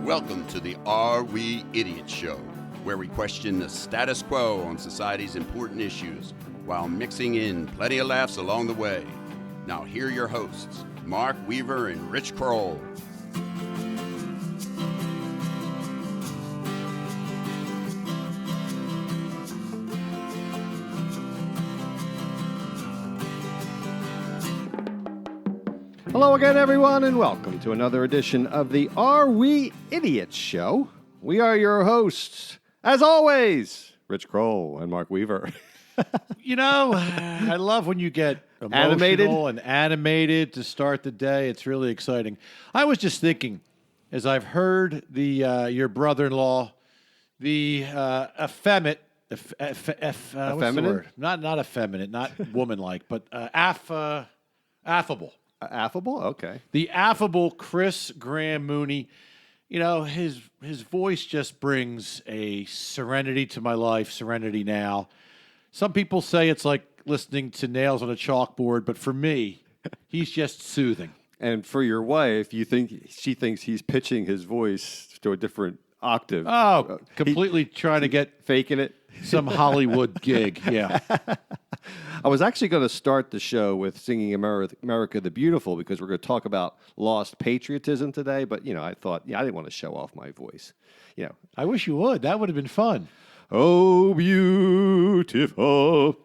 Welcome to the Are We Idiots Show, where we question the status quo on society's important issues while mixing in plenty of laughs along the way. Now here are your hosts, Mark Weaver and Rich Kroll. Hello again, everyone, and welcome to another edition of the Are We Idiots Show. We are your hosts, as always, Rich Kroll and Mark Weaver. You know, I love when you get emotional and animated to start the day. It's really exciting. I was just thinking, as I've heard your brother-in-law, the effeminate, what's the word? Not effeminate, not woman-like, but affable. Affable? Okay. The affable Chris Graham Mooney. You know, his voice just brings a serenity to my life, serenity now. Some people say it's like listening to nails on a chalkboard, but for me, he's just soothing. And for your wife, she thinks he's pitching his voice to a different octave. Oh, completely trying to get faking it. Some Hollywood gig, yeah. I was actually going to start the show with singing America the Beautiful because we're going to talk about lost patriotism today. But, I thought, I didn't want to show off my voice. I wish you would. That would have been fun. Oh, beautiful.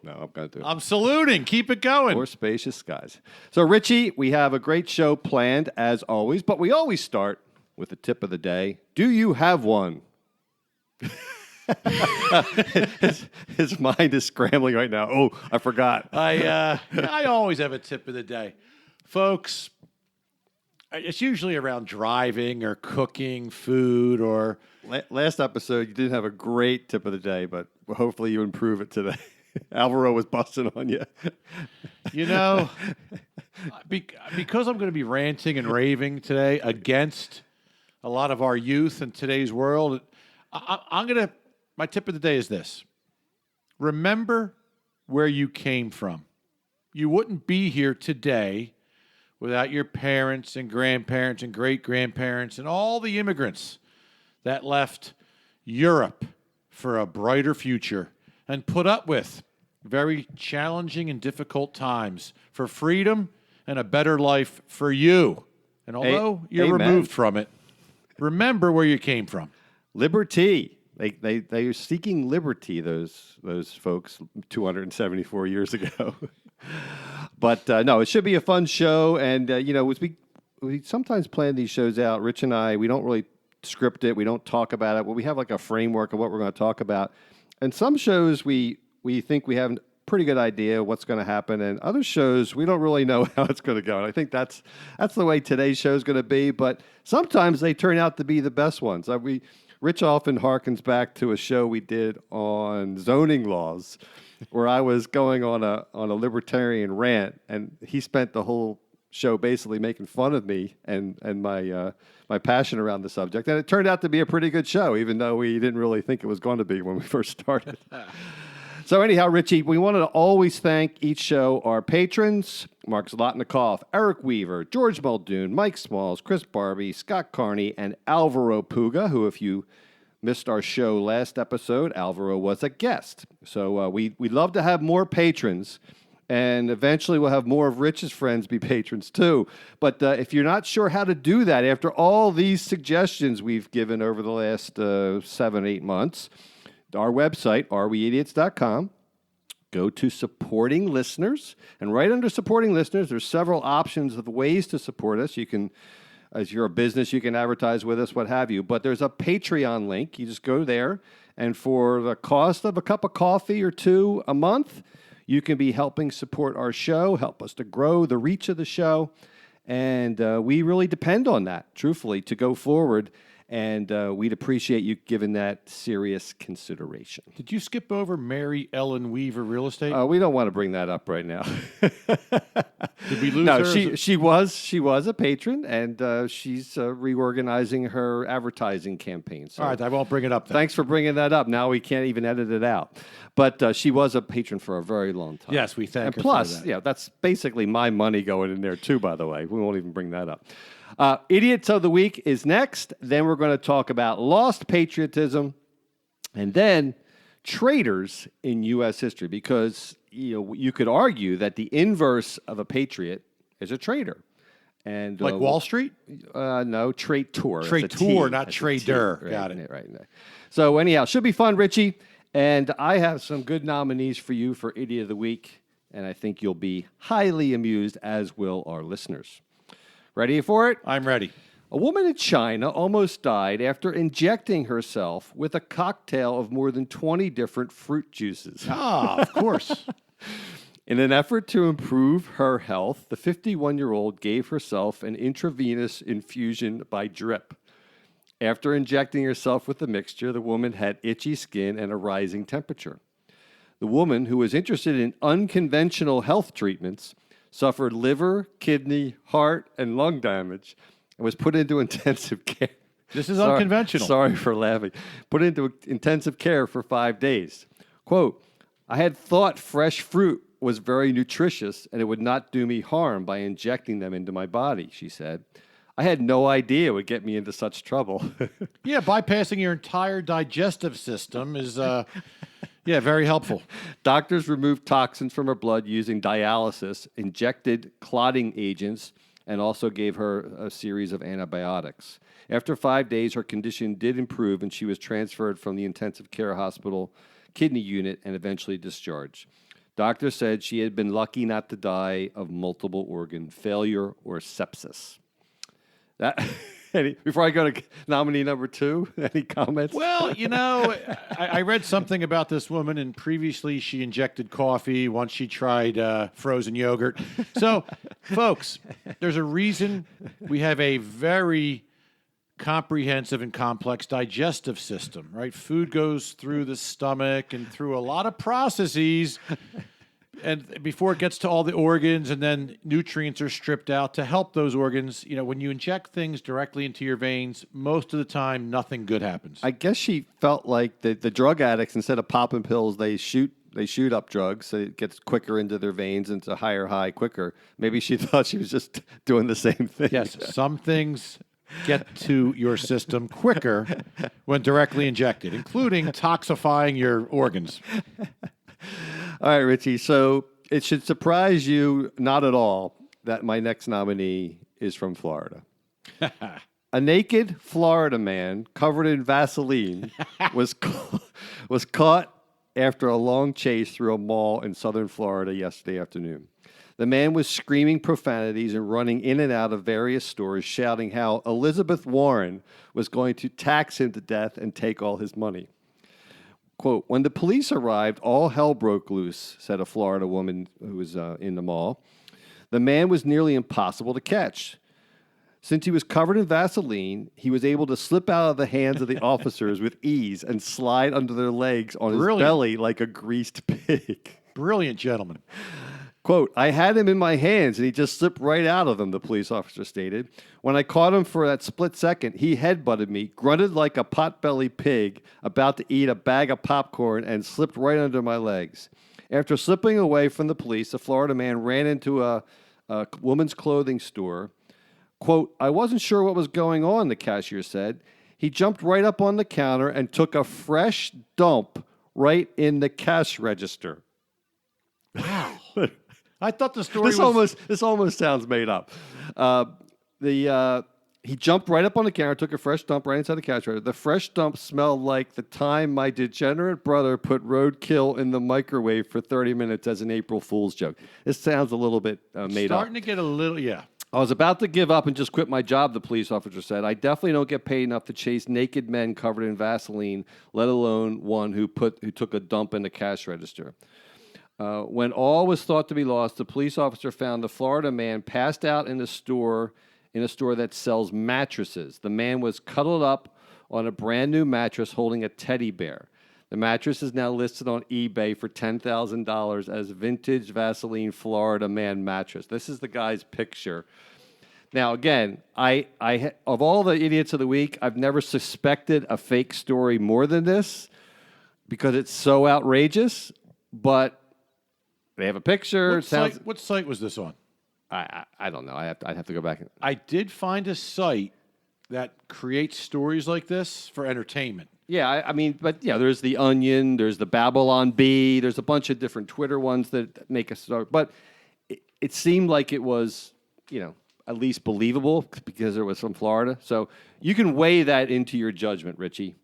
No, I'm going to do it. I'm saluting. Keep it going. Or spacious skies. So, Richie, we have a great show planned, as always. But we always start with the tip of the day. Do you have one? his mind is scrambling right now. Oh, I forgot. I always have a tip of the day. Folks, it's usually around driving or cooking food or... Last episode, you didn't have a great tip of the day, but hopefully you improve it today. Alvaro was busting on you. Because I'm going to be ranting and raving today against a lot of our youth in today's world, my tip of the day is this. Remember where you came from. You wouldn't be here today without your parents and grandparents and great-grandparents and all the immigrants that left Europe for a brighter future and put up with very challenging and difficult times for freedom and a better life for you. And although you're removed from it, remember where you came from. Liberty. They are seeking liberty, those folks 274 years ago. But no, it should be a fun show. And, as we sometimes plan these shows out, Rich and I, we don't really script it. We don't talk about it. But we have like a framework of what we're going to talk about. And some shows we think we have a pretty good idea what's going to happen. And other shows, we don't really know how it's going to go. And I think that's the way today's show is going to be. But sometimes they turn out to be the best ones. Rich often harkens back to a show we did on zoning laws where I was going on a libertarian rant, and he spent the whole show basically making fun of me and my passion around the subject. And it turned out to be a pretty good show, even though we didn't really think it was going to be when we first started. So anyhow, Richie, we wanted to always thank each show our patrons, Mark Zlotnikoff, Eric Weaver, George Muldoon, Mike Smalls, Chris Barbie, Scott Carney, and Alvaro Puga, who, if you missed our show last episode, Alvaro was a guest. So we'd love to have more patrons, and eventually we'll have more of Rich's friends be patrons too. But if you're not sure how to do that after all these suggestions we've given over the last 7-8 months, our website, areweidiots.com, go to supporting listeners, and right under supporting listeners, there's several options of ways to support us. You can, as you're a business, you can advertise with us, what have you, but there's a Patreon link. You just go there, and for the cost of a cup of coffee or two a month, you can be helping support our show, help us to grow the reach of the show, and we really depend on that, truthfully, to go forward. And we'd appreciate you giving that serious consideration. Did you skip over Mary Ellen Weaver Real Estate? We don't want to bring that up right now. Did we lose her? No, she was a patron, and she's reorganizing her advertising campaign. So all right, I won't bring it up then. Thanks for bringing that up. Now we can't even edit it out. But she was a patron for a very long time. Yes, we thank her plus, for that. That's basically my money going in there too, by the way. We won't even bring that up. Idiots of the Week is next. Then we're going to talk about lost patriotism and then traitors in U.S. history, because you could argue that the inverse of a patriot is a traitor. And Like Wall Street? No, traitor. Traitor, not trader. Right, Got it. Right. So anyhow, should be fun, Richie. And I have some good nominees for you for Idiot of the Week, and I think you'll be highly amused, as will our listeners. Ready for it? I'm ready. A woman in China almost died after injecting herself with a cocktail of more than 20 different fruit juices. Ah, of course. In an effort to improve her health, the 51-year-old gave herself an intravenous infusion by drip. After injecting herself with the mixture, the woman had itchy skin and a rising temperature. The woman, who was interested in unconventional health treatments, suffered liver, kidney, heart, and lung damage and was put into intensive care. This is unconventional. Sorry for laughing. Put into intensive care for 5 days. Quote, I had thought fresh fruit was very nutritious and it would not do me harm by injecting them into my body, she said. I had no idea it would get me into such trouble. Yeah, bypassing your entire digestive system is, very helpful. Doctors removed toxins from her blood using dialysis, injected clotting agents, and also gave her a series of antibiotics. After 5 days, her condition did improve, and she was transferred from the intensive care hospital kidney unit and eventually discharged. Doctors said she had been lucky not to die of multiple organ failure or sepsis. Before I go to nominee number 2, any comments? Well, I read something about this woman, and previously she injected coffee. Once she tried frozen yogurt. So, folks, there's a reason we have a very comprehensive and complex digestive system, right? Food goes through the stomach and through a lot of processes, and before it gets to all the organs, and then nutrients are stripped out to help those organs. When you inject things directly into your veins, most of the time, nothing good happens. I guess she felt like the drug addicts, instead of popping pills, they shoot up drugs, so it gets quicker into their veins and to higher high quicker. Maybe she thought she was just doing the same thing. Yes, some things get to your system quicker when directly injected, including toxifying your organs. All right, Richie. So it should surprise you not at all that my next nominee is from Florida. A naked Florida man covered in Vaseline was caught after a long chase through a mall in southern Florida yesterday afternoon. The man was screaming profanities and running in and out of various stores, shouting how Elizabeth Warren was going to tax him to death and take all his money. Quote, when the police arrived, all hell broke loose, said a Florida woman who was in the mall. The man was nearly impossible to catch. Since he was covered in Vaseline, he was able to slip out of the hands of the officers with ease and slide under their legs on his belly like a greased pig. Brilliant gentleman. Quote, I had him in my hands and he just slipped right out of them, the police officer stated. When I caught him for that split second, he headbutted me, grunted like a pot-bellied pig about to eat a bag of popcorn, and slipped right under my legs. After slipping away from the police, the Florida man ran into a woman's clothing store. Quote, I wasn't sure what was going on, the cashier said. He jumped right up on the counter and took a fresh dump right in the cash register. Wow. I thought the story This almost sounds made up. He jumped right up on the counter, took a fresh dump right inside the cash register. The fresh dump smelled like the time my degenerate brother put roadkill in the microwave for 30 minutes as an April Fool's joke. This sounds a little bit made up. Starting to get a little, yeah. I was about to give up and just quit my job, the police officer said. I definitely don't get paid enough to chase naked men covered in Vaseline, let alone one who took a dump in the cash register. When all was thought to be lost, the police officer found the Florida man passed out in a store that sells mattresses. The man was cuddled up on a brand new mattress holding a teddy bear. The mattress is now listed on eBay for $10,000 as vintage Vaseline Florida man mattress. This is the guy's picture. Now, again, I of all the idiots of the week, I've never suspected a fake story more than this because it's so outrageous, but they have a picture. What site was this on? I don't know. I'd have to go back. I did find a site that creates stories like this for entertainment. Yeah, I mean, but yeah, there's the Onion, there's the Babylon Bee, there's a bunch of different Twitter ones that make us start. But it seemed like it was, at least believable because it was from Florida. So you can weigh that into your judgment, Richie.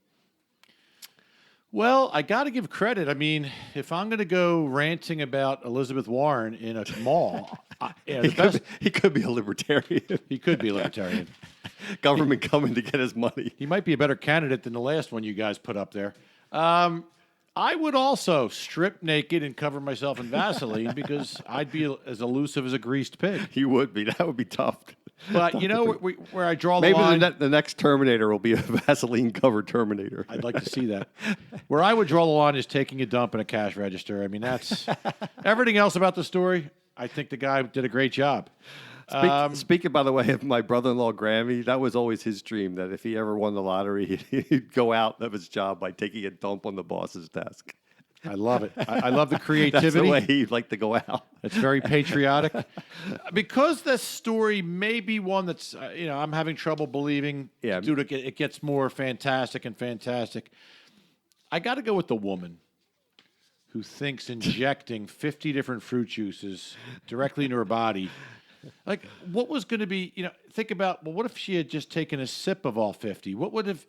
Well, I got to give credit. I mean, if I'm going to go ranting about Elizabeth Warren in a mall, He could be a libertarian. he could be a libertarian. Government coming to get his money. He might be a better candidate than the last one you guys put up there. I would also strip naked and cover myself in Vaseline because I'd be as elusive as a greased pig. He would be. That would be tough. But where I draw the Maybe line. the next Terminator will be a Vaseline-covered Terminator. I'd like to see that. Where I would draw the line is taking a dump in a cash register. I mean, that's everything else about the story. I think the guy did a great job. Speaking, by the way, of my brother-in-law, Grammy, that was always his dream, that if he ever won the lottery, he'd go out of his job by taking a dump on the boss's desk. I love it. I love the creativity. That's the way he'd like to go out. It's very patriotic. Because this story may be one that's, I'm having trouble believing. Yeah. Due to it gets more fantastic and fantastic. I got to go with the woman who thinks injecting 50 different fruit juices directly into her body. Like, what was going to be, think about, well, what if she had just taken a sip of all 50? What would have,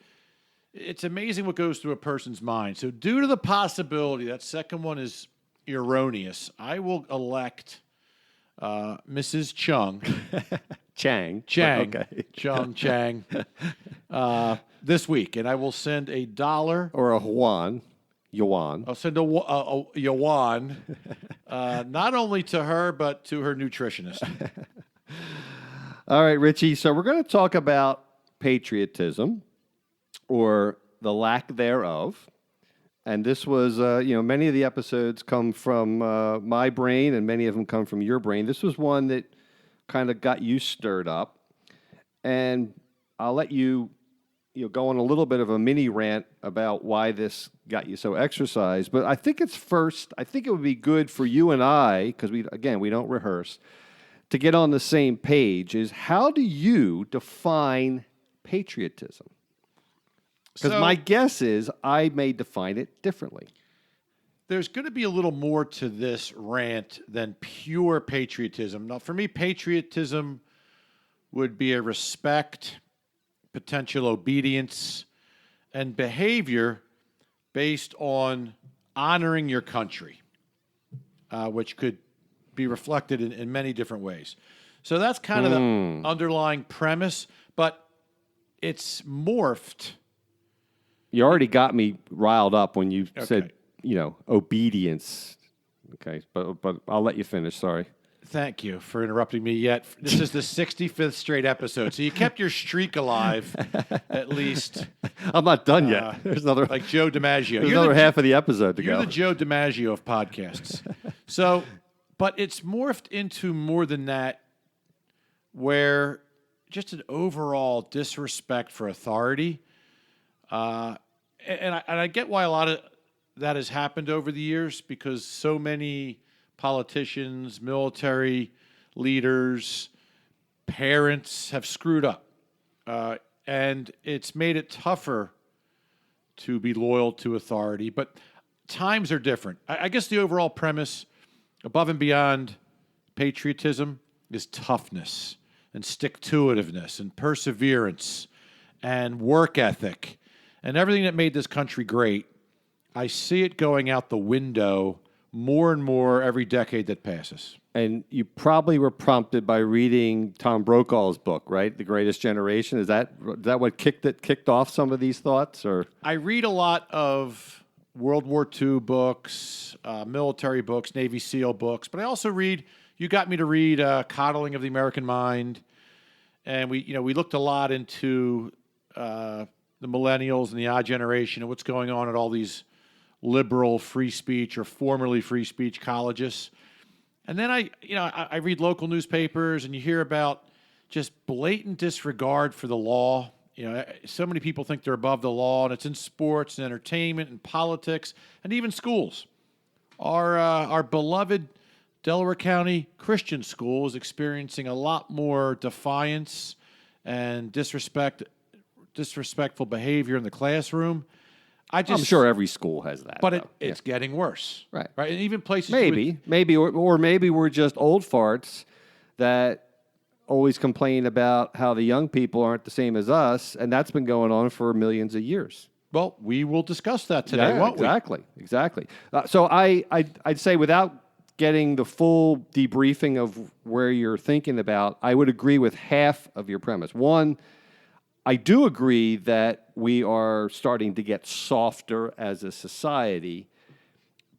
it's amazing what goes through a person's mind. So due to the possibility that second one is erroneous, I will elect Mrs. Chung. Chang. Okay. Chung Chang. This week. And I will send $1. Or a yuan. I'll send a yuan, not only to her, but to her nutritionist. All right, Richie. So we're going to talk about patriotism or the lack thereof. And this was, many of the episodes come from my brain and many of them come from your brain. This was one that kind of got you stirred up. And I'll let you go on a little bit of a mini rant about why this got you so exercised. But I think it would be good for you and I, because we don't rehearse, to get on the same page is how do you define patriotism? Because my guess is I may define it differently. There's going to be a little more to this rant than pure patriotism. Now, for me, patriotism would be a respect, potential obedience, and behavior based on honoring your country, which could be reflected in many different ways. So that's kind of the underlying premise, but it's morphed. You already got me riled up when you said, obedience. Okay, but I'll let you finish. Sorry. Thank you for interrupting me yet. This is the 65th straight episode, so you kept your streak alive, at least. I'm not done yet. There's another like Joe DiMaggio. There's another half of the episode to go. You're the Joe DiMaggio of podcasts. So, but it's morphed into more than that, where just an overall disrespect for authority. And I get why a lot of that has happened over the years because so many politicians, military leaders, parents have screwed up. And it's made it tougher to be loyal to authority. But times are different. I guess the overall premise, above and beyond patriotism, is toughness and stick-to-itiveness and perseverance and work ethic and everything that made this country great. I see it going out the window more and more every decade that passes. And you probably were prompted by reading Tom Brokaw's book, right? The Greatest Generation. Is that what kicked off some of these thoughts? Or I read a lot of World War II books, military books, Navy SEAL books, but I also read. You got me to read Coddling of the American Mind, and we looked a lot into the millennials and the odd generation and what's going on at all these liberal free speech or formerly free speech colleges. And then I read local newspapers and you hear about just blatant disregard for the law. So many people think they're above the law, and it's in sports and entertainment and politics and even schools. Our beloved Delaware County Christian School is experiencing a lot more defiance and disrespectful behavior in the classroom. I'm sure every school has that. But it's getting worse. Right. And even places... Maybe, or maybe we're just old farts that always complain about how the young people aren't the same as us, and that's been going on for millions of years. Well, we will discuss that today, won't we? Exactly. So I'd say without getting the full debriefing of where you're thinking about, I would agree with half of your premise. One, I do agree that we are starting to get softer as a society,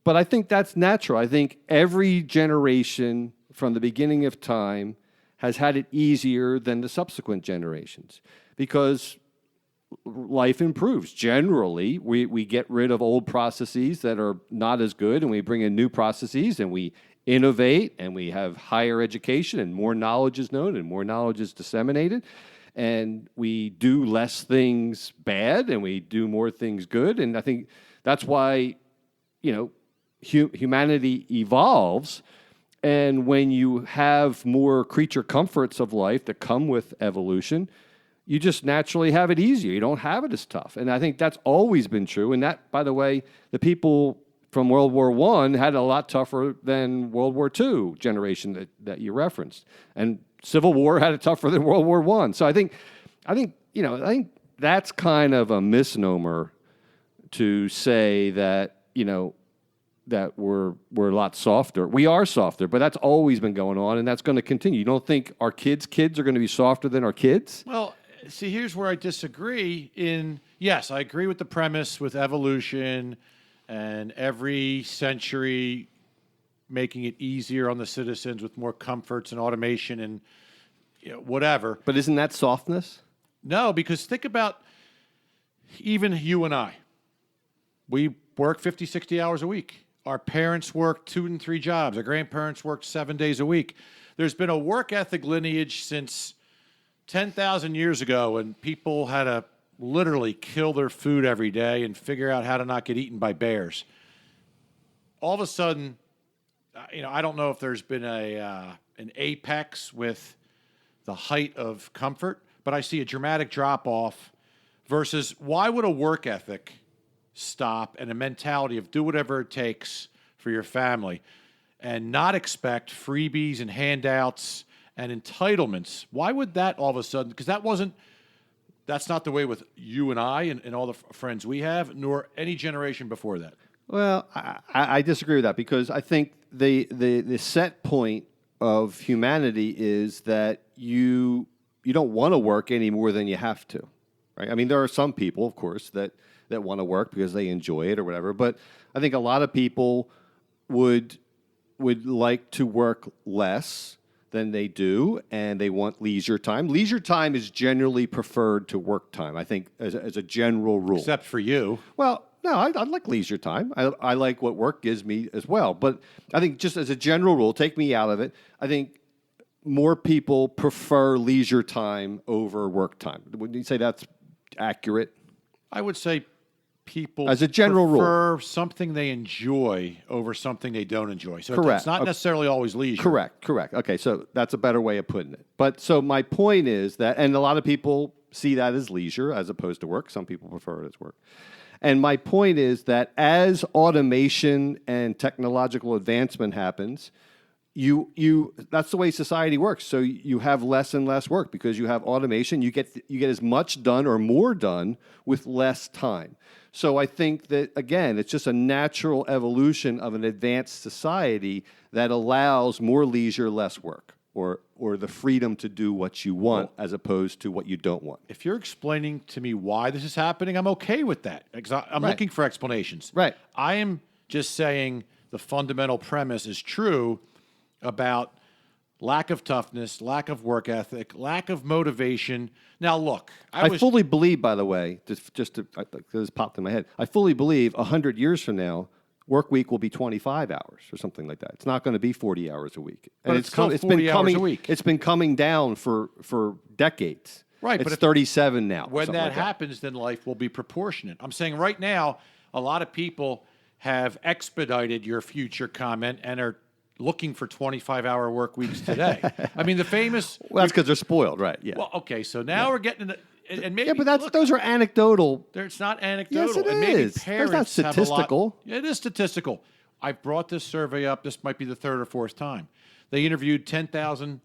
but I think that's natural. I think every generation from the beginning of time has had it easier than the subsequent generations because life improves. Generally, we get rid of old processes that are not as good, and we bring in new processes, and we innovate, and we have higher education, and more knowledge is known, and more knowledge is disseminated. And we do less things bad, and we do more things good. And I think that's why, humanity evolves. And when you have more creature comforts of life that come with evolution, you just naturally have it easier. You don't have it as tough. And I think that's always been true. And that, by the way, the people from World War I had it a lot tougher than World War II generation that you referenced. And Civil War had it tougher than World War I. So I think that's kind of a misnomer to say that, that we're a lot softer. We are softer, but that's always been going on, and that's going to continue. You don't think our kids are going to be softer than our kids? Well, see, here's where I disagree. Yes, I agree with the premise with evolution and every century making it easier on the citizens with more comforts and automation and whatever. But isn't that softness? No, because think about even you and I. We work 50, 60 hours a week. Our parents worked 2 and 3 jobs. Our grandparents worked 7 days a week. There's been a work ethic lineage since 10,000 years ago when people had to literally kill their food every day and figure out how to not get eaten by bears. All of a sudden, I don't know if there's been an apex with the height of comfort, but I see a dramatic drop-off versus why would a work ethic stop and a mentality of do whatever it takes for your family and not expect freebies and handouts and entitlements? Why would that all of a sudden, because that's not the way with you and I and all the friends we have, nor any generation before that. Well, I disagree with that because I think the set point of humanity is that you don't want to work any more than you have to, right? I mean, there are some people, of course, that want to work because they enjoy it or whatever, but I think a lot of people would like to work less than they do, and they want leisure time. Leisure time is generally preferred to work time, I think, as a general rule. Except for you. Well, no, I like leisure time. I like what work gives me as well. But I think just as a general rule, take me out of it, I think more people prefer leisure time over work time. Would you say that's accurate? I would say people as a general prefer rule, something they enjoy over something they don't enjoy. So correct. It's not necessarily always leisure. Correct. Okay, so that's a better way of putting it. But so my point is that, and a lot of people see that as leisure as opposed to work. Some people prefer it as work. And my point is that as automation and technological advancement happens, that's the way society works. So you have less and less work because you have automation. You get as much done or more done with less time. So I think that, again, it's just a natural evolution of an advanced society that allows more leisure, less work, or the freedom to do what you want as opposed to what you don't want. If you're explaining to me why this is happening, I'm okay with that. I'm looking for explanations. Right. I am just saying the fundamental premise is true about lack of toughness, lack of work ethic, lack of motivation. Now, look, I fully believe, by the way, just this popped in my head, I fully believe 100 years from now, work week will be 25 hours or something like that. It's not going to be 40 hours a week. And it's still 40 hours a week. It's been coming down for decades. Right. It's 37 now. When that happens, then life will be proportionate. I'm saying right now, a lot of people have expedited your future comment and are looking for 25-hour work weeks today. I mean, the famous. Well, that's because they're spoiled, right? Yeah. Well, okay, so now we're getting into, and maybe yeah, but look, those are anecdotal. it's not anecdotal. Yes, it and maybe is. That's parents not statistical. Have a lot, it is statistical. I've brought this survey up. This might be the third or fourth time. They interviewed 10,000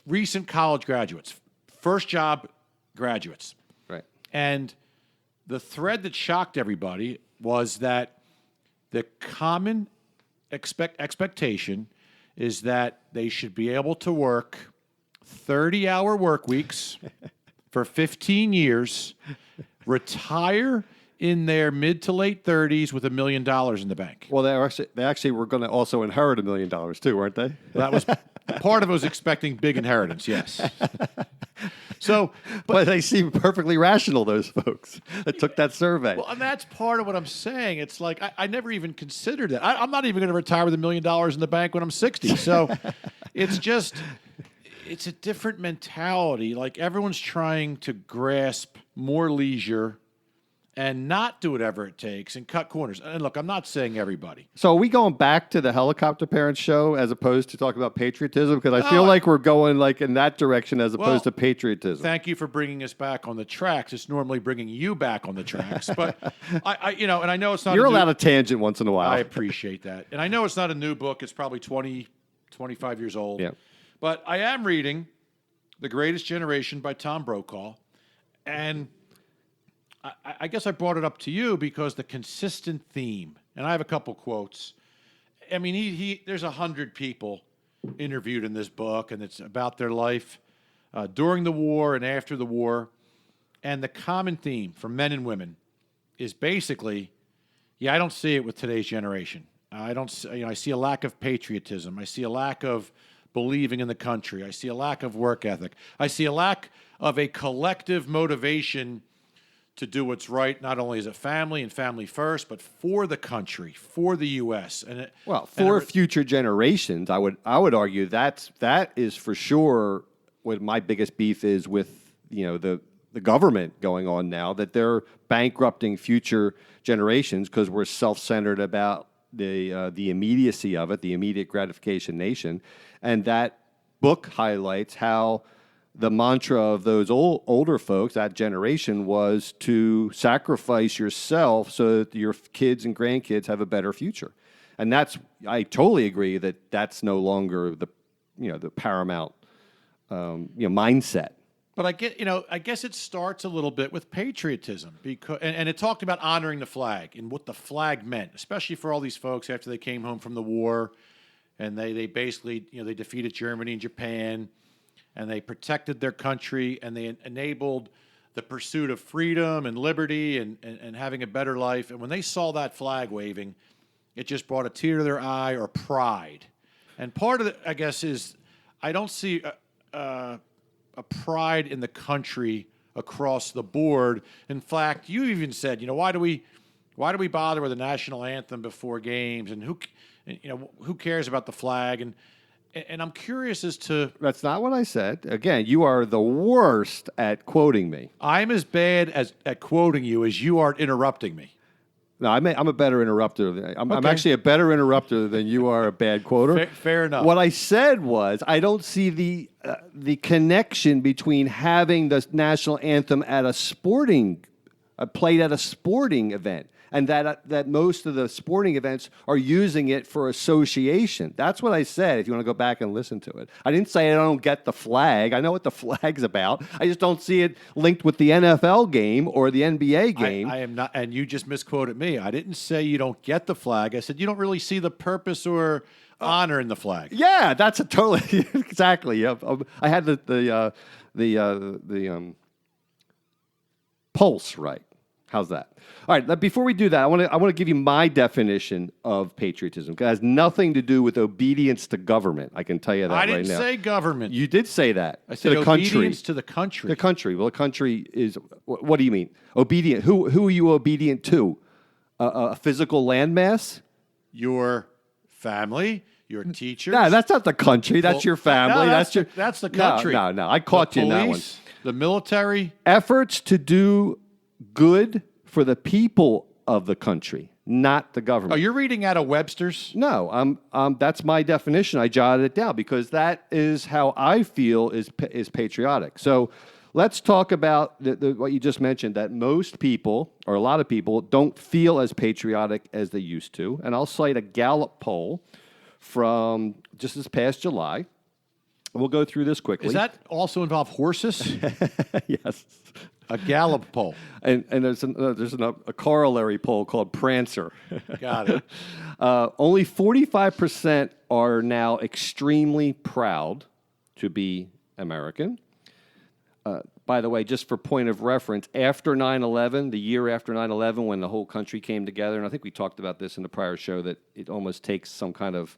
recent college graduates, first job graduates. Right. And the thread that shocked everybody was that the common expectation is that they should be able to work 30-hour work weeks for 15 years, retire in their mid to late 30s with $1 million in the bank. Well, they actually were going to also inherit $1 million too, weren't they? That was part of it was expecting big inheritance, yes. So, but they seem perfectly rational, those folks that took that survey. well, and that's part of what I'm saying. It's like I never even considered that. I'm not even going to retire with $1 million in the bank when I'm 60. So it's a different mentality. Like everyone's trying to grasp more leisure and not do whatever it takes and cut corners. And look, I'm not saying everybody. So are we going back to the helicopter parents show as opposed to talking about patriotism? Because I feel like we're going like in that direction as opposed to patriotism. Thank you for bringing us back on the tracks. It's normally bringing you back on the tracks, but I and I know it's not. You're allowed a tangent once in a while. I appreciate that, and I know it's not a new book. It's probably 20, 25 years old. Yeah. But I am reading The Greatest Generation by Tom Brokaw, and I guess I brought it up to you because the consistent theme, and I have a couple quotes. I mean, there's 100 people interviewed in this book, and it's about their life during the war and after the war. And the common theme for men and women is basically, I don't see it with today's generation. I see a lack of patriotism. I see a lack of believing in the country. I see a lack of work ethic. I see a lack of a collective motivation to do what's right, not only as a family and family first, but for the country, for the U.S. For future generations, I would argue that is for sure what my biggest beef is with the government going on now, that they're bankrupting future generations because we're self-centered about the immediacy of it, the immediate gratification nation, and that book highlights how the mantra of those older folks, that generation, was to sacrifice yourself so that your kids and grandkids have a better future. And I totally agree that that's no longer the paramount mindset. But I guess it starts a little bit with patriotism because, and it talked about honoring the flag and what the flag meant, especially for all these folks after they came home from the war, and they basically they defeated Germany and Japan. And they protected their country, and they enabled the pursuit of freedom and liberty and having a better life. And when they saw that flag waving, it just brought a tear to their eye, or pride. And part of it, I guess, is I don't see a pride in the country across the board. In fact, you even said, why do we bother with the national anthem before games? And who cares about the flag? And I'm curious as to... That's not what I said. Again, you are the worst at quoting me. I'm as bad at quoting you as you are at interrupting me. No, I'm a better interrupter. I'm actually a better interrupter than you are a bad quoter. Fair enough. What I said was I don't see the connection between having the national anthem at played at a sporting event, and that most of the sporting events are using it for association. That's what I said, if you want to go back and listen to it. I didn't say I don't get the flag. I know what the flag's about. I just don't see it linked with the NFL game or the NBA game. I am not, and you just misquoted me. I didn't say you don't get the flag. I said you don't really see the purpose honor in the flag. Yeah, that's a totally exactly. I had the pulse right. How's that? All right. Before we do that, I want to give you my definition of patriotism. It has nothing to do with obedience to government. I can tell you that right now. I didn't say government. You did say that. I said obedience to the country. The country. Well, the country is. What do you mean? Obedient. Who are you obedient to? A physical landmass? Your family. Your teachers. No, that's not the country. That's your family. No, that's the country. No. I caught you in that one. The military. Efforts to do good for the people of the country, not the government. Oh, you're reading out of Webster's? No, that's my definition. I jotted it down because that is how I feel is patriotic. So let's talk about what you just mentioned, that most people, or a lot of people, don't feel as patriotic as they used to. And I'll cite a Gallup poll from just this past July. We'll go through this quickly. Does that also involve horses? Yes. A Gallup poll. And there's a corollary poll called Prancer. Got it. Only 45% are now extremely proud to be American. By the way, just for point of reference, after 9/11, the year after 9/11, when the whole country came together, and I think we talked about this in the prior show, that it almost takes some kind of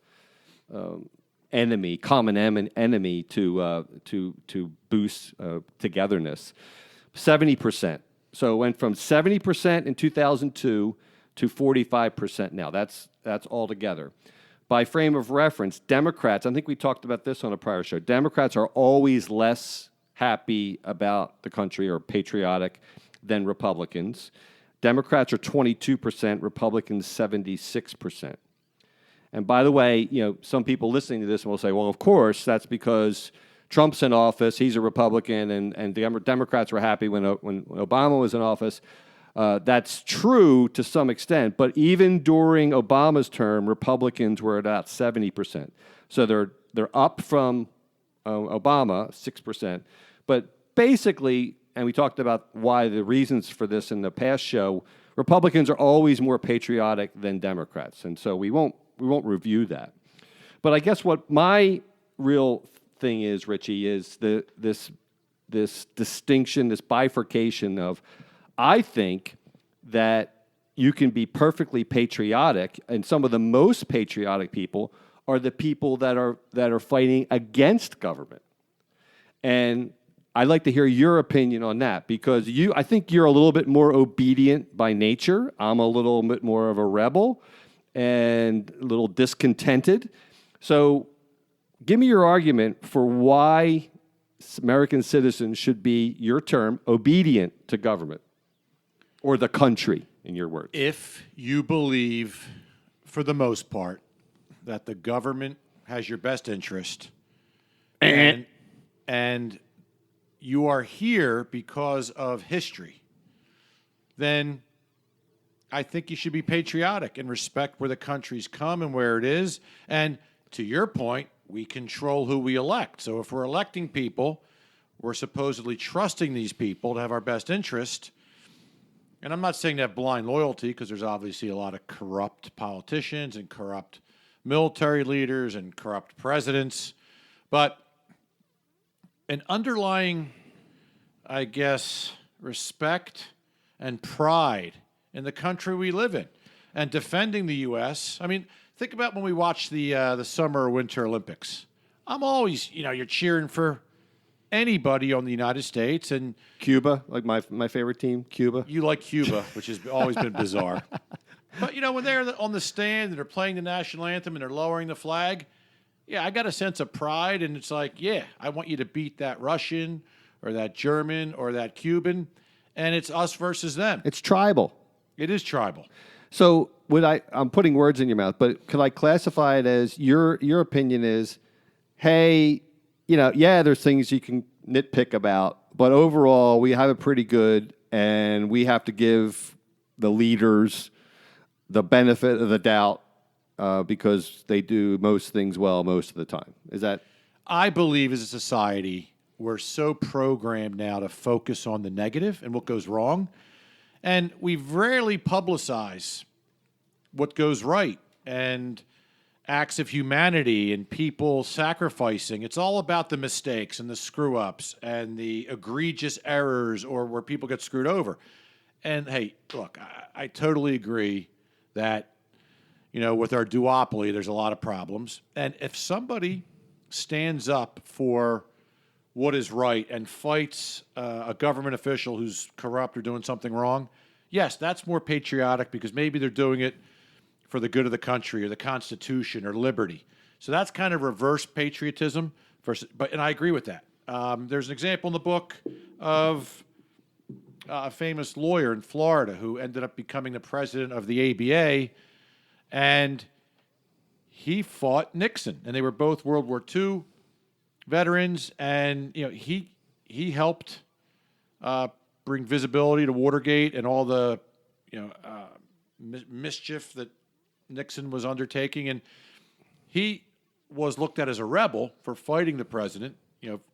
common enemy to boost togetherness. 70%. So it went from 70% in 2002 to 45% now. That's all together. By frame of reference, Democrats, I think we talked about this on a prior show, Democrats are always less happy about the country or patriotic than Republicans. Democrats are 22%, Republicans 76%. And by the way, some people listening to this will say, well, of course, that's because Trump's in office, he's a Republican, and the Democrats were happy when Obama was in office. That's true to some extent, but even during Obama's term, Republicans were at about 70%. So they're up from Obama, 6%. But basically, and we talked about why the reasons for this in the past show, Republicans are always more patriotic than Democrats, and so we won't review that. But I guess what my real thing is, Richie, is this distinction, this bifurcation of, I think that you can be perfectly patriotic, and some of the most patriotic people are the people that are fighting against government. And I'd like to hear your opinion on that, because I think you're a little bit more obedient by nature. I'm a little bit more of a rebel and a little discontented. So give me your argument for why American citizens should be, your term, obedient to government, or the country, in your words. If you believe, for the most part, that the government has your best interest, and you are here because of history, then I think you should be patriotic and respect where the country's come and where it is. And to your point, we control who we elect. So if we're electing people, we're supposedly trusting these people to have our best interest. And I'm not saying to have blind loyalty, because there's obviously a lot of corrupt politicians and corrupt military leaders and corrupt presidents. But an underlying, I guess, respect and pride in the country we live in and defending the U.S. I mean, think about when we watch the Summer or Winter Olympics. I'm always, you're cheering for anybody on the United States. And Cuba, like my favorite team, Cuba. You like Cuba, which has always been bizarre. But, when they're on the stand and they're playing the national anthem and they're lowering the flag, yeah, I got a sense of pride. And it's like, yeah, I want you to beat that Russian or that German or that Cuban. And it's us versus them. It's tribal. It is tribal. So I'm putting words in your mouth, but could I classify it as your opinion is, hey, there's things you can nitpick about, but overall we have it pretty good, and we have to give the leaders the benefit of the doubt because they do most things well most of the time. Is that? I believe as a society, we're so programmed now to focus on the negative and what goes wrong. And we rarely publicize what goes right and acts of humanity and people sacrificing. It's all about the mistakes and the screw-ups and the egregious errors or where people get screwed over. And, hey, look, I totally agree that, with our duopoly, there's a lot of problems. And if somebody stands up for what is right and fights a government official who's corrupt or doing something wrong, yes, that's more patriotic because maybe they're doing it for the good of the country or the Constitution or liberty. So that's kind of reverse patriotism. And I agree with that. There's an example in the book of a famous lawyer in Florida who ended up becoming the president of the ABA, and he fought Nixon, and they were both World War II veterans, and he helped bring visibility to Watergate and all the mischief that Nixon was undertaking, and he was looked at as a rebel for fighting the president.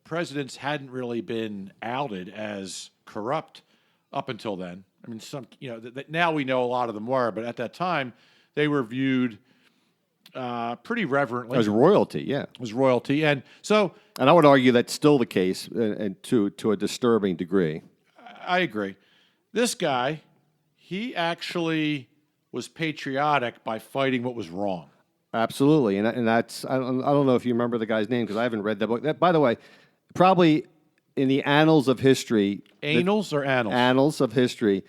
Presidents hadn't really been outed as corrupt up until then. I mean, now we know a lot of them were, but at that time they were viewed pretty reverently. As royalty, yeah. As royalty. And I would argue that's still the case, and to a disturbing degree. I agree. This guy, he actually was patriotic by fighting what was wrong. Absolutely, and that's I don't know if you remember the guy's name because I haven't read that book. That, by the way, probably in the annals of history, Annals or annals? Annals of history,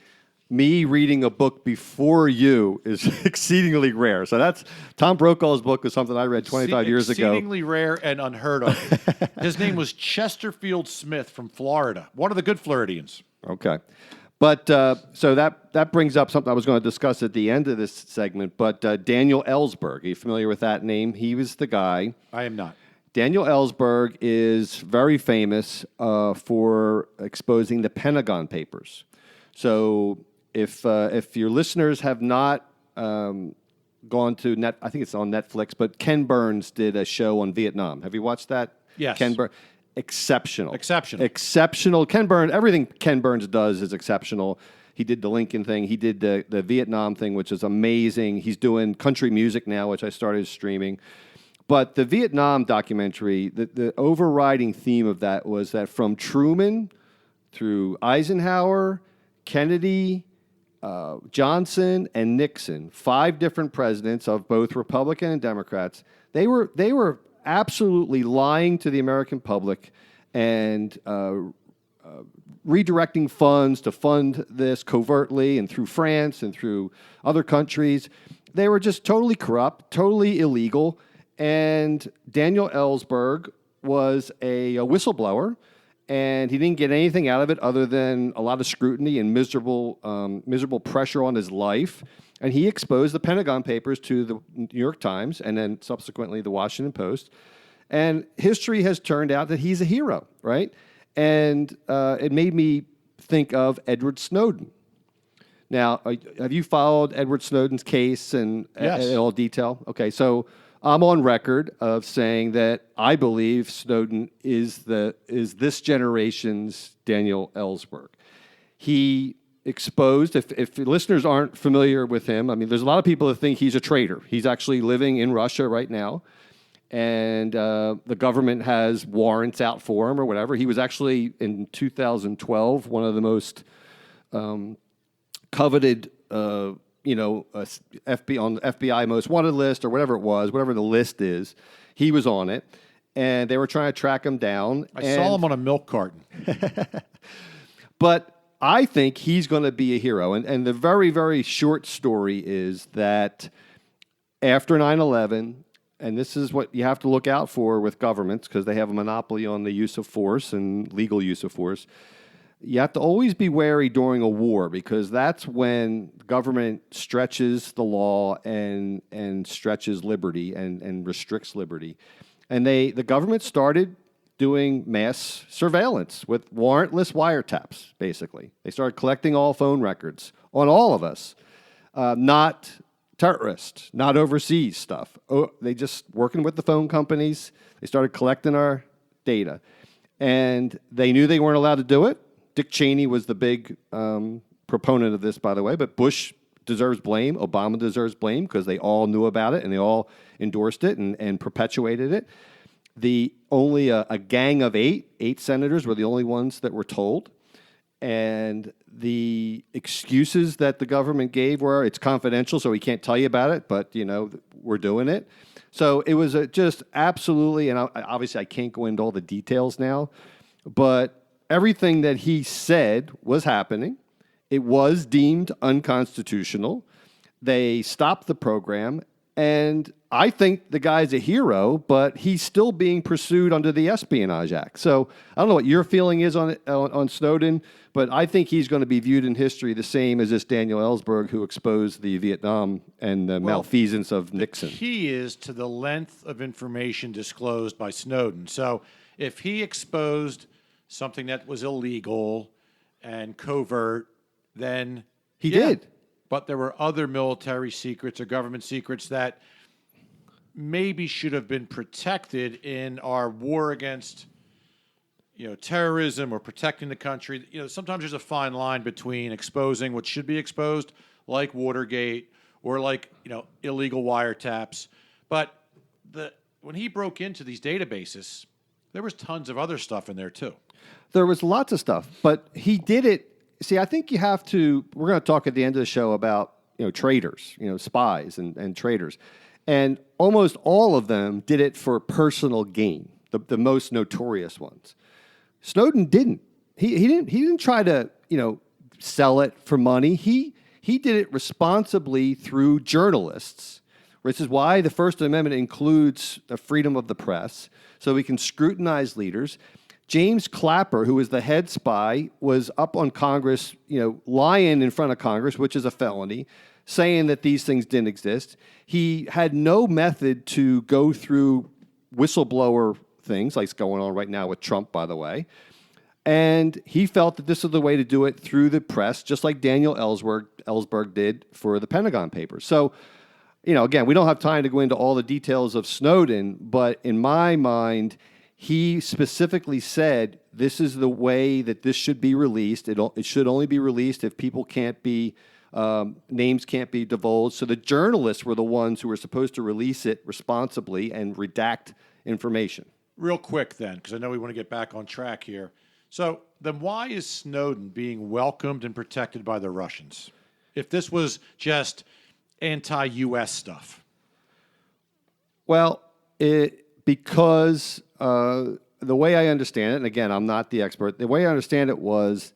me reading a book before you is exceedingly rare. So that's Tom Brokaw's book was something I read 25 years ago. Exceedingly rare and unheard of. His name was Chesterfield Smith from Florida, one of the good Floridians. Okay. But so that brings up something I was going to discuss at the end of this segment. But Daniel Ellsberg, are you familiar with that name? He was the guy. I am not. Daniel Ellsberg is very famous for exposing the Pentagon Papers. So if your listeners have not gone to I think it's on Netflix, but Ken Burns did a show on Vietnam. Have you watched that? Yes. Ken Burns. Exceptional. Ken Burns, everything Ken Burns does is exceptional. He did the Lincoln thing. He did the Vietnam thing, which is amazing. He's doing country music now, which I started streaming. But the Vietnam documentary, the overriding theme of that was that from Truman through Eisenhower, Kennedy, Johnson, and Nixon, 5 different presidents of both Republican and Democrats, they were absolutely lying to the American public and redirecting funds to fund this covertly and through France and through other countries. They were just totally corrupt, totally illegal. And Daniel Ellsberg was a whistleblower, and he didn't get anything out of it other than a lot of scrutiny and miserable pressure on his life. And he exposed the Pentagon Papers to the New York Times and then subsequently the Washington Post. And history has turned out that he's a hero, right? And it made me think of Edward Snowden. Now, have you followed Edward Snowden's case in all detail? Okay, so I'm on record of saying that I believe Snowden is this generation's Daniel Ellsberg. He exposed, if listeners aren't familiar with him, I mean, there's a lot of people that think he's a traitor. He's actually living in Russia right now, and the government has warrants out for him or whatever. He was actually, in 2012, one of the most coveted, on the FBI most wanted list or whatever it was, whatever the list is. He was on it, and they were trying to track him down. I saw him on a milk carton. But I think he's going to be a hero. And the very, very short story is that after 9/11, and this is what you have to look out for with governments because they have a monopoly on the use of force and legal use of force, you have to always be wary during a war because that's when government stretches the law and stretches liberty and restricts liberty. And the government started doing mass surveillance with warrantless wiretaps, basically. They started collecting all phone records on all of us, not terrorists, not overseas stuff. They just working with the phone companies. They started collecting our data. And they knew they weren't allowed to do it. Dick Cheney was the big proponent of this, by the way, but Bush deserves blame. Obama deserves blame because they all knew about it and they all endorsed it and perpetuated it. Only a gang of 8 senators were the only ones that were told. And the excuses that the government gave were, it's confidential, so we can't tell you about it, but, we're doing it. So it was just absolutely, and obviously I can't go into all the details now, but everything that he said was happening. It was deemed unconstitutional. They stopped the program, And I think the guy's a hero, but he's still being pursued under the Espionage Act. So I don't know what your feeling is on Snowden, but I think he's going to be viewed in history the same as this Daniel Ellsberg who exposed the Vietnam and the malfeasance of Nixon. The key is to the length of information disclosed by Snowden. So if he exposed something that was illegal and covert, then He did. But there were other military secrets or government secrets that maybe should have been protected in our war against, terrorism or protecting the country. Sometimes there's a fine line between exposing what should be exposed, like Watergate or like, illegal wiretaps. But when he broke into these databases, there was tons of other stuff in there too. There was lots of stuff, but he did it. See, I think you have to. We're going to talk at the end of the show about traitors, spies and traitors, and almost all of them did it for personal gain. The most notorious ones. Snowden didn't. He didn't try to sell it for money. He did it responsibly through journalists, which is why the First Amendment includes the freedom of the press, so we can scrutinize leaders. James Clapper, who was the head spy, was up on Congress, lying in front of Congress, which is a felony, saying that these things didn't exist. He had no method to go through whistleblower things, like it's going on right now with Trump, by the way. And he felt that this is the way to do it through the press, just like Daniel Ellsberg did for the Pentagon Papers. So, again, we don't have time to go into all the details of Snowden, but in my mind, he specifically said this is the way that this should be released. It should only be released if people can't be, names can't be divulged. So the journalists were the ones who were supposed to release it responsibly and redact information. Real quick then, because I know we want to get back on track here. So then why is Snowden being welcomed and protected by the Russians? If this was just anti-U.S. stuff. Well, because the way I understand it, and again, I'm not the expert, the way I understand it was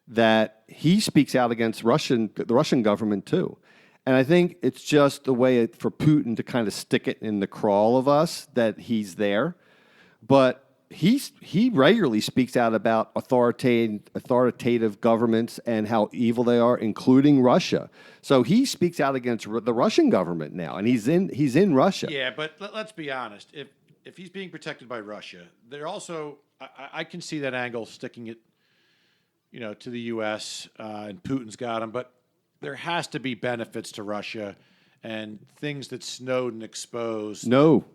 that he speaks out against the Russian government too. And I think it's just the way for Putin to kind of stick it in the crawl of us that he's there. But he regularly speaks out about authoritative governments and how evil they are, including Russia. So he speaks out against the Russian government now, and he's in Russia. Yeah, but let's be honest. If he's being protected by Russia, they're also I can see that angle sticking it, to the U.S. And Putin's got him, but there has to be benefits to Russia and things that Snowden exposed. No,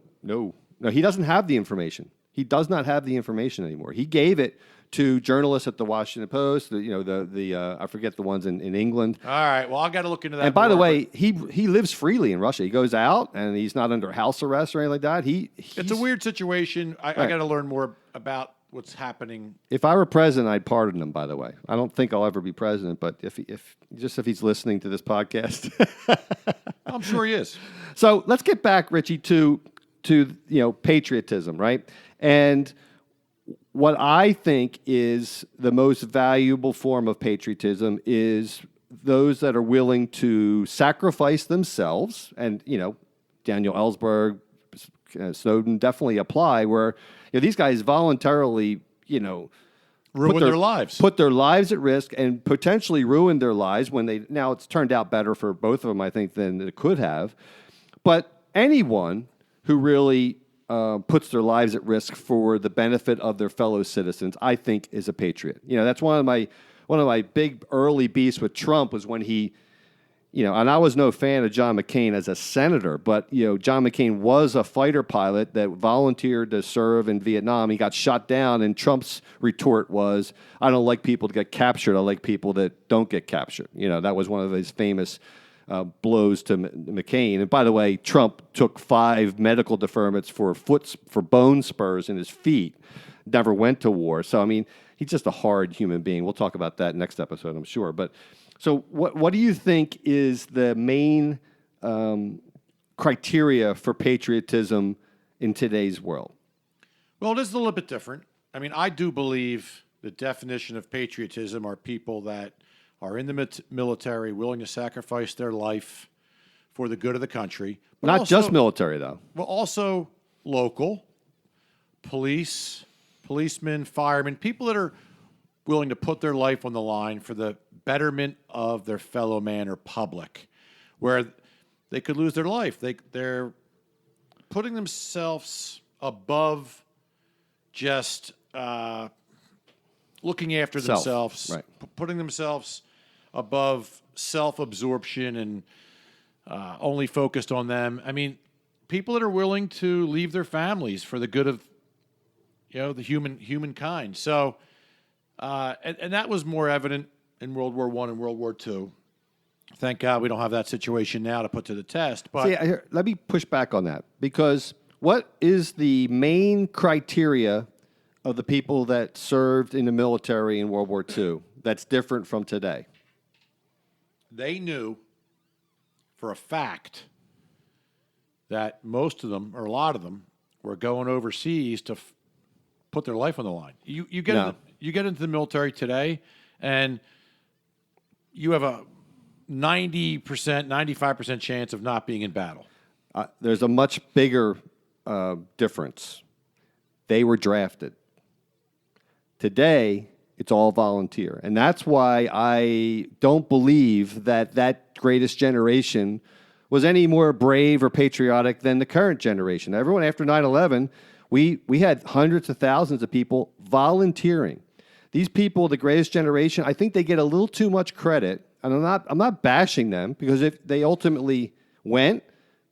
he doesn't have the information. He does not have the information anymore. He gave it to journalists at the Washington Post. I forget the ones in England. All right. Well, I got to look into that. And by the way, he lives freely in Russia. He goes out and he's not under house arrest or anything like that. It's a weird situation. I got to learn more about what's happening. If I were president, I'd pardon him. By the way, I don't think I'll ever be president, but if he's listening to this podcast, I'm sure he is. So let's get back, Richie, to patriotism, right? And what I think is the most valuable form of patriotism is those that are willing to sacrifice themselves. And, Daniel Ellsberg, Snowden definitely apply, where these guys voluntarily, ruin their lives. Put their lives at risk and potentially ruin their lives now it's turned out better for both of them, I think, than it could have. But anyone who really puts their lives at risk for the benefit of their fellow citizens, I think, is a patriot. That's one of my big early beefs with Trump was when he, and I was no fan of John McCain as a senator, but John McCain was a fighter pilot that volunteered to serve in Vietnam. He got shot down, and Trump's retort was, "I don't like people to get captured. I like people that don't get captured." That was one of his famous blows to McCain. And by the way, Trump took 5 medical deferments for bone spurs in his feet. Never went to war. So, I mean, he's just a hard human being. We'll talk about that next episode, I'm sure. But so what do you think is the main criteria for patriotism in today's world? Well, it is a little bit different. I mean, I do believe the definition of patriotism are people that are in the military, willing to sacrifice their life for the good of the country. But Not also, just military, though. well, also local police, policemen, firemen, people that are willing to put their life on the line for the betterment of their fellow man or public, where they could lose their life. They're putting themselves above just looking after Self, themselves, right. putting themselves above self-absorption and only focused on them. I mean, people that are willing to leave their families for the good of the humankind. So, and that was more evident in World War I and World War II. Thank God we don't have that situation now to put to the test. But See, let me push back on that, because what is the main criteria of the people that served in the military in World War II that's different from today? they knew for a fact that most of them, or a lot of them, were going overseas to put their life on the line. You get No. you get into the military today, and you have a 90%, 95% chance of not being in battle. There's a much bigger difference. They were drafted. Today, it's all volunteer. And that's why I don't believe that that greatest generation was any more brave or patriotic than the current generation. Everyone after 9/11, we had hundreds of thousands of people volunteering. These people, the greatest generation, I think they get a little too much credit. And I'm not bashing them, because if they ultimately went,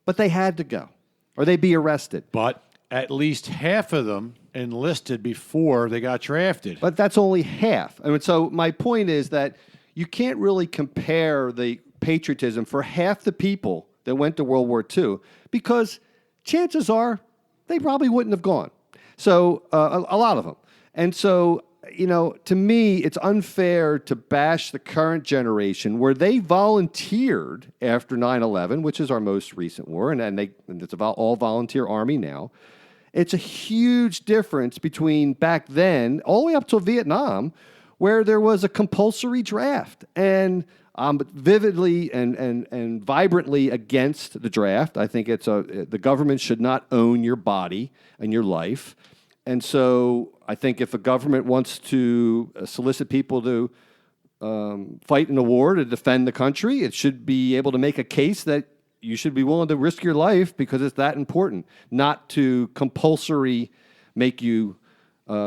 but they had to go, or they'd be arrested. But at least half of them enlisted before they got drafted. But that's only half. I mean, so my point is that you can't really compare the patriotism for half the people that went to World War II, because chances are they probably wouldn't have gone. So a lot of them. And so, to me, it's unfair to bash the current generation where they volunteered after 9/11, which is our most recent war, and it's about all volunteer army now. It's a huge difference between back then, all the way up to Vietnam, where there was a compulsory draft. And I'm vividly and vibrantly against the draft. I think the government should not own your body and your life. And so I think if a government wants to solicit people to fight in a war to defend the country, it should be able to make a case that you should be willing to risk your life because it's that important, not to compulsory make you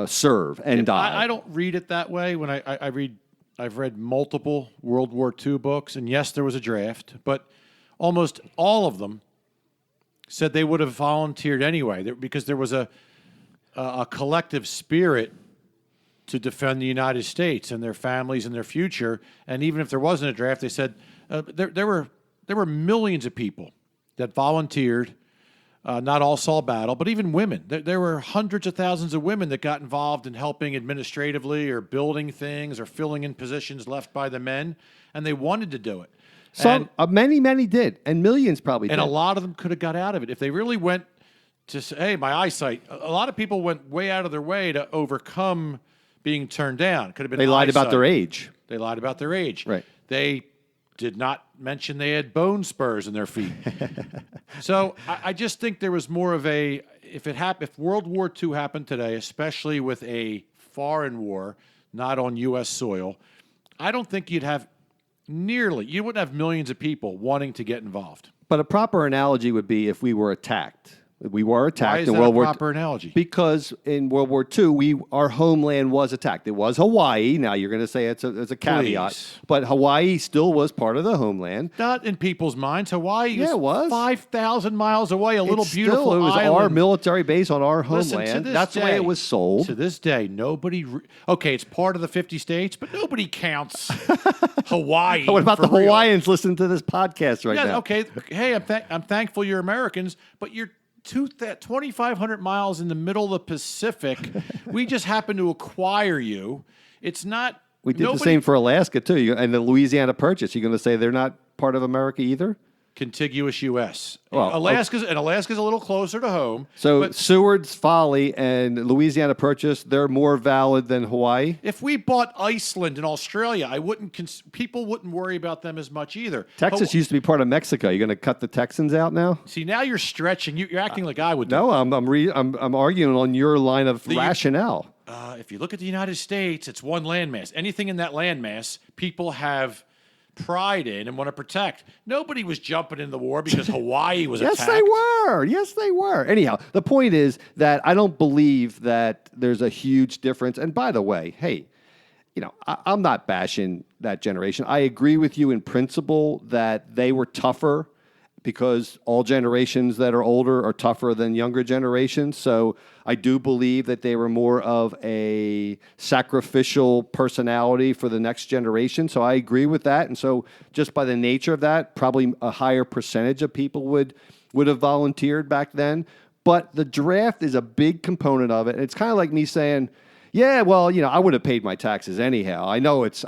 serve and die. I don't read it that way. When I've read multiple World War II books, and yes, there was a draft, but almost all of them said they would have volunteered anyway because there was a collective spirit to defend the United States and their families and their future. And even if there wasn't a draft, they said there were millions of people that volunteered. Not all saw battle, but even women. There were hundreds of thousands of women that got involved in helping administratively or building things or filling in positions left by the men, and they wanted to do it. Many did, and millions probably did. And a lot of them could have got out of it. If they really went to say, hey, my eyesight, a lot of people went way out of their way to overcome being turned down. Could have been They lied about eyesight. their age. They lied about their age. Right. They did not mention they had bone spurs in their feet. So I just think there was more of if World War II happened today, especially with a foreign war, not on U.S. soil, I don't think you wouldn't have millions of people wanting to get involved. But a proper analogy would be if we were attacked. We were attacked Why is in that World a War proper analogy? Because in World War II, our homeland was attacked. It was Hawaii. Now you're going to say it's a caveat, Please. but Hawaii still was part of the homeland. Not in people's minds. Hawaii Yeah, is it was. 5,000 miles away, a little beautiful it was island. our military base on our Listen, homeland. to this That's the way day- it was sold. To this day, nobody. Okay, it's part of the 50 states, but nobody counts Hawaii. What about for the real. Hawaiians listening to this podcast right Yeah, now? okay. Hey, I'm thankful you're Americans, but you're 2,500 miles in the middle of the Pacific. We just happen to acquire you. It's not. We did the same for Alaska, too. And the Louisiana Purchase. You're going to say they're not part of America either? contiguous U.S. Well, Alaska's a little closer to home. So but Seward's Folly and Louisiana Purchase, they're more valid than Hawaii? if we bought Iceland and Australia, people wouldn't worry about them as much either. Texas used to be part of Mexico. You're going to cut the Texans out now? See, now you're stretching. You're acting like I would. No, I'm arguing on your line of rationale. If you look at the United States, it's one landmass. Anything in that landmass, people have pride in and want to protect. Nobody was jumping in the war because Hawaii was Yes, attacked. they were. Yes, they were. Anyhow, the point is that I don't believe that there's a huge difference. And by the way, hey, I'm not bashing that generation. I agree with you in principle that they were tougher because all generations that are older are tougher than younger generations. So I do believe that they were more of a sacrificial personality for the next generation. So I agree with that. And so just by the nature of that, probably a higher percentage of people would have volunteered back then. But the draft is a big component of it. And it's kind of like me saying, yeah, well, I would have paid my taxes anyhow. I know it's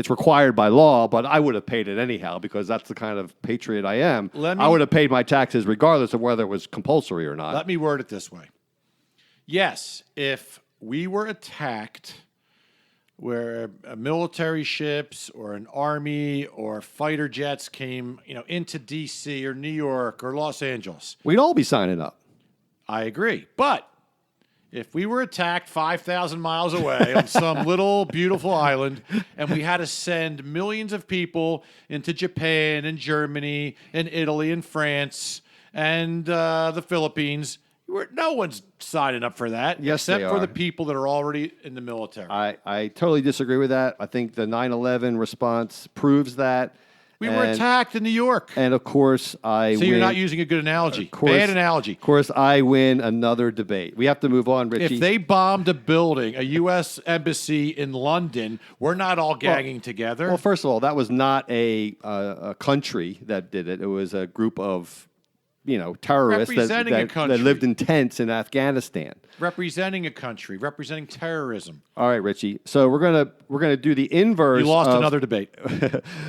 required by law, but I would have paid it anyhow because that's the kind of patriot I am. I would have paid my taxes regardless of whether it was compulsory or not. Let me word it this way. Yes, if we were attacked where military ships or an army or fighter jets came, into D.C. or New York or Los Angeles, we'd all be signing up. I agree. But if we were attacked 5,000 miles away on some little beautiful island and we had to send millions of people into Japan and Germany and Italy and France and the Philippines, no one's signing up for that except for the people that are already in the military. I totally disagree with that. I think the 9/11 response proves that. We were attacked in New York. And, of course, So you're not using a good analogy. Bad analogy. Of course, I win another debate. We have to move on, Richie. If they bombed a building, a U.S. embassy in London, we're not all gagging together. Well, first of all, that was not a country that did it. It was a group of terrorists that lived in tents in Afghanistan. Representing a country, representing terrorism. All right, Richie. So we're gonna do the inverse. You lost another debate.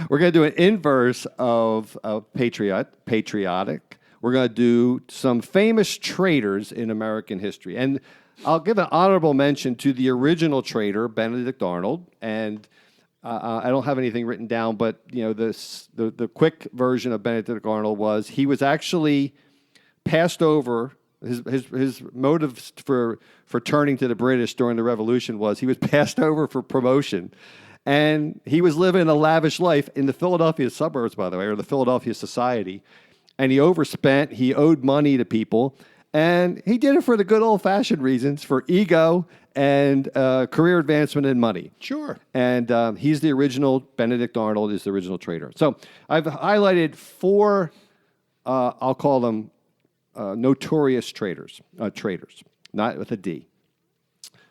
We're gonna do an inverse of patriotic. We're gonna do some famous traitors in American history, and I'll give an honorable mention to the original traitor, Benedict Arnold, and. I don't have anything written down, but the quick version of Benedict Arnold was he was actually passed over. His motives for turning to the British during the Revolution was he was passed over for promotion, and he was living a lavish life in the Philadelphia suburbs, by the way, or the Philadelphia society, and he overspent. He owed money to people, and he did it for the good old-fashioned reasons, for ego and career advancement and money. Sure. And he's the original, Benedict Arnold is the original traitor. So I've highlighted four, I'll call them notorious traitors, not with a D.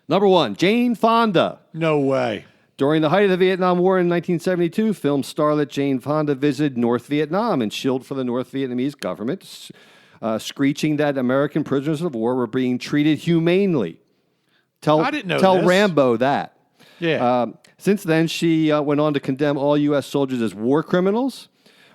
Number one, Jane Fonda. No way. During the height of the Vietnam War in 1972, film starlet Jane Fonda visited North Vietnam and shielded for the North Vietnamese government, screeching that American prisoners of war were being treated humanely. I didn't know Tell this. Rambo that. Yeah. Since then, she went on to condemn all U.S. soldiers as war criminals.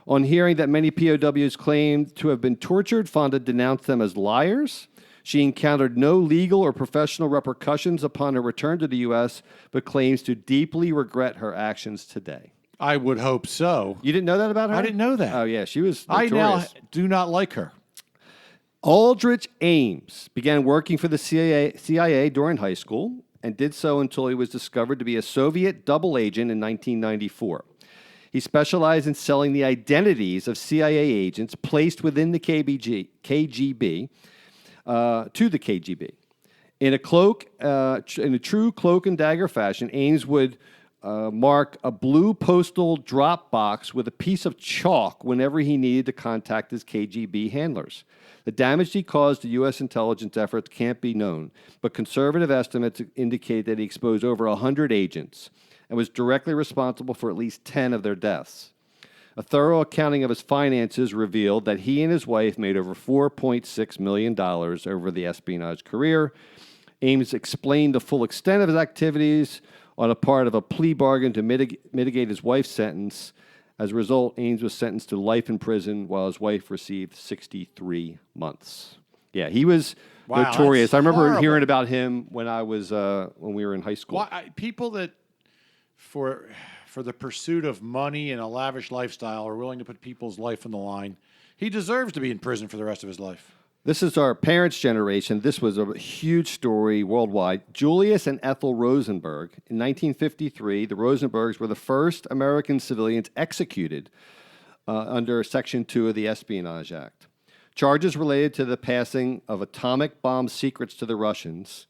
On hearing that many POWs claimed to have been tortured, Fonda denounced them as liars. She encountered no legal or professional repercussions upon her return to the U.S., but claims to deeply regret her actions today. I would hope so. You didn't know that about her? I didn't know that. Oh, yeah. She was I notorious. now do not like her. Aldrich Ames began working for the CIA during high school and did so until he was discovered to be a Soviet double agent in 1994. He specialized in selling the identities of CIA agents placed within the KGB to the KGB. In a true cloak and dagger fashion, Ames would mark a blue postal drop box with a piece of chalk whenever he needed to contact his KGB handlers. The damage he caused to U.S. intelligence efforts can't be known, but conservative estimates indicate that he exposed over 100 agents and was directly responsible for at least 10 of their deaths. A thorough accounting of his finances revealed that he and his wife made over $4.6 million over the espionage career. Ames explained the full extent of his activities on a part of a plea bargain to mitigate his wife's sentence. As a result, Ames was sentenced to life in prison while his wife received 63 months. Yeah, he was notorious. that's I remember horrible. hearing about him when we were in high school. People that for the pursuit of money and a lavish lifestyle are willing to put people's life on the line. He deserves to be in prison for the rest of his life. This is our parents' generation. This was a huge story worldwide. Julius and Ethel Rosenberg. In 1953, the Rosenbergs were the first American civilians executed under Section 2 of the Espionage Act. Charges related to the passing of atomic bomb secrets to the Russians.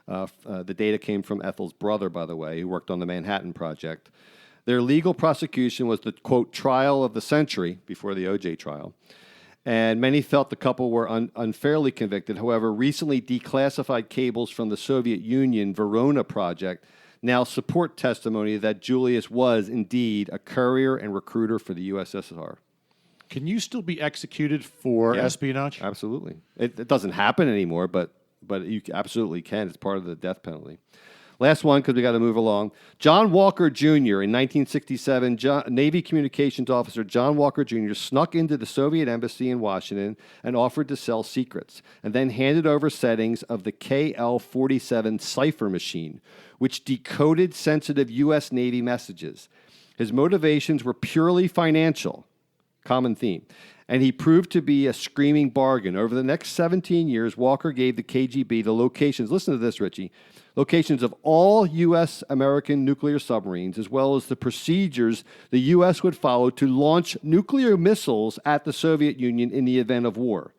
The data came from Ethel's brother, by the way, who worked on the Manhattan Project. Their legal prosecution was the, quote, trial of the century before the O.J. trial. And many felt the couple were unfairly convicted. However, recently declassified cables from the Soviet Union Verona project now support testimony that Julius was indeed a courier and recruiter for the USSR. Can you still be executed for espionage? Absolutely. It doesn't happen anymore, but you absolutely can. It's part of the death penalty. Last one, because we got to move along. John Walker Jr. In 1967, Navy Communications Officer John Walker Jr. snuck into the Soviet embassy in Washington and offered to sell secrets, and then handed over settings of the KL-47 cipher machine, which decoded sensitive U.S. Navy messages. His motivations were purely financial, common theme, and he proved to be a screaming bargain. Over the next 17 years, Walker gave the KGB the locations, listen to this, Richie, locations of all U.S. American nuclear submarines, as well as the procedures the U.S. would follow to launch nuclear missiles at the Soviet Union in the event of war.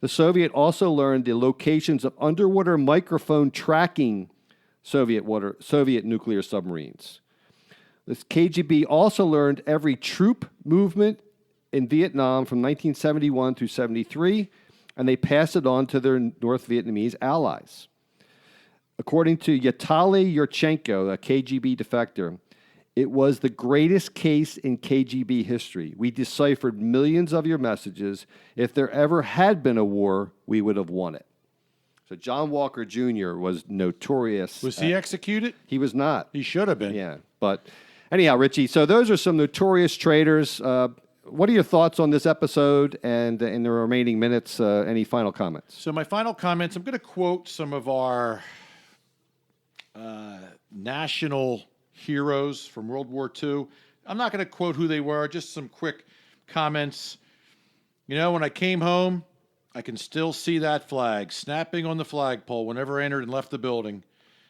The Soviet also learned the locations of underwater microphone tracking Soviet nuclear submarines. The KGB also learned every troop movement in Vietnam from 1971 through 73, and they passed it on to their North Vietnamese allies. According to Yataly Yurchenko, a KGB defector, it was the greatest case in KGB history. We deciphered millions of your messages. If there ever had been a war, we would have won it. So John Walker Jr. was notorious. Was he executed? He was not. He should have been. Yeah, but anyhow, Richie, so those are some notorious traitors. What are your thoughts on this episode and in the remaining minutes? Any final comments? So my final comments, I'm going to quote some of our national heroes from World War II. I'm not going to quote who they were, just some quick comments. You know, when I came home, I can still see that flag snapping on the flagpole whenever I entered and left the building.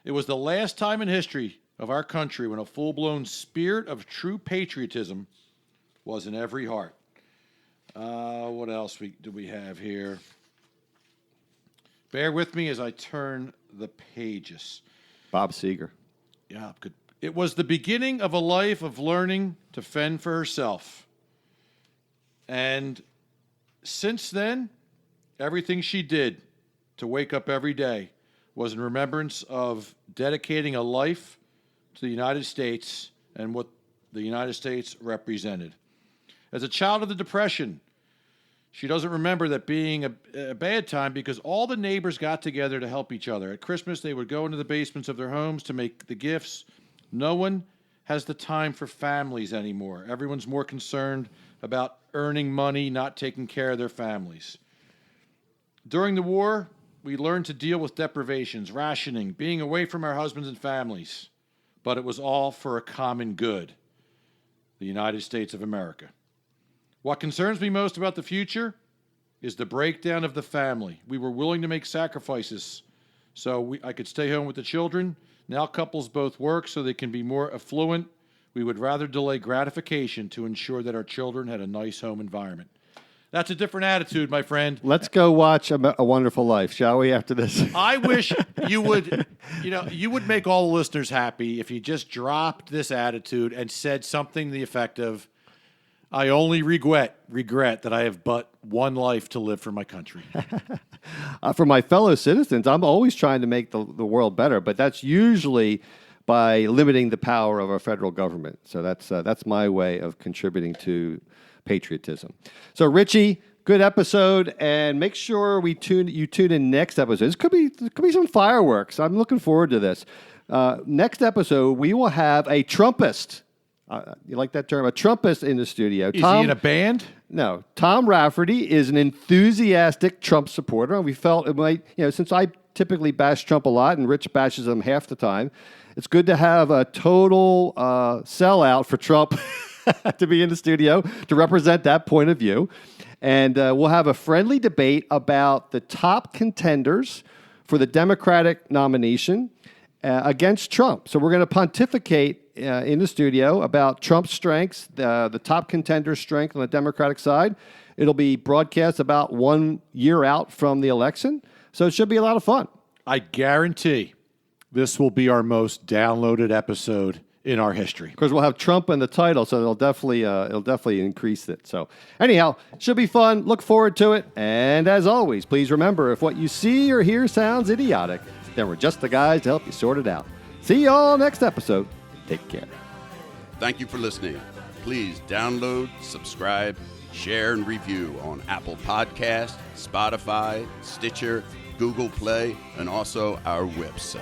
It was the last time in history of our country when a full-blown spirit of true patriotism was in every heart. What else do we have here? Bear with me as I turn the pages. Bob Seger. Yeah, good. It was the beginning of a life of learning to fend for herself. And since then, everything she did to wake up every day was in remembrance of dedicating a life to the United States and what the United States represented. As a child of the Depression, she doesn't remember that being a bad time because all the neighbors got together to help each other. At Christmas, they would go into the basements of their homes to make the gifts. No one has the time for families anymore. Everyone's more concerned about earning money, not taking care of their families. During the war, we learned to deal with deprivations, rationing, being away from our husbands and families. But it was all for a common good, the United States of America. What concerns me most about the future is the breakdown of the family. We were willing to make sacrifices so I could stay home with the children. Now couples both work so they can be more affluent. We would rather delay gratification to ensure that our children had a nice home environment. That's a different attitude, my friend. Let's go watch A Wonderful Life, shall we, after this? I wish you would, you would make all the listeners happy if you just dropped this attitude and said something to the effect of, I only regret that I have but one life to live for my country. For my fellow citizens, I'm always trying to make the world better, but that's usually by limiting the power of our federal government. So that's my way of contributing to patriotism. So Richie, good episode, and make sure you tune in next episode. This could be some fireworks. I'm looking forward to this. Next episode, we will have a Trumpist You like that term? A Trumpist in the studio. Is he in a band? No. Tom Rafferty is an enthusiastic Trump supporter, and we felt it might, since I typically bash Trump a lot and Rich bashes him half the time, it's good to have a total sellout for Trump to be in the studio to represent that point of view. And we'll have a friendly debate about the top contenders for the Democratic nomination against Trump. So we're going to pontificate in the studio about Trump's strengths, the top contender strength on the Democratic side. It'll be broadcast about 1 year out from the election. So it should be a lot of fun. I guarantee this will be our most downloaded episode in our history. Because we'll have Trump in the title, so it'll definitely increase it. So anyhow, should be fun. Look forward to it. And as always, please remember, if what you see or hear sounds idiotic, then we're just the guys to help you sort it out. See y'all next episode. Take care. Thank you for listening. Please download, subscribe, share, and review on Apple Podcasts, Spotify, Stitcher, Google Play, and also our website.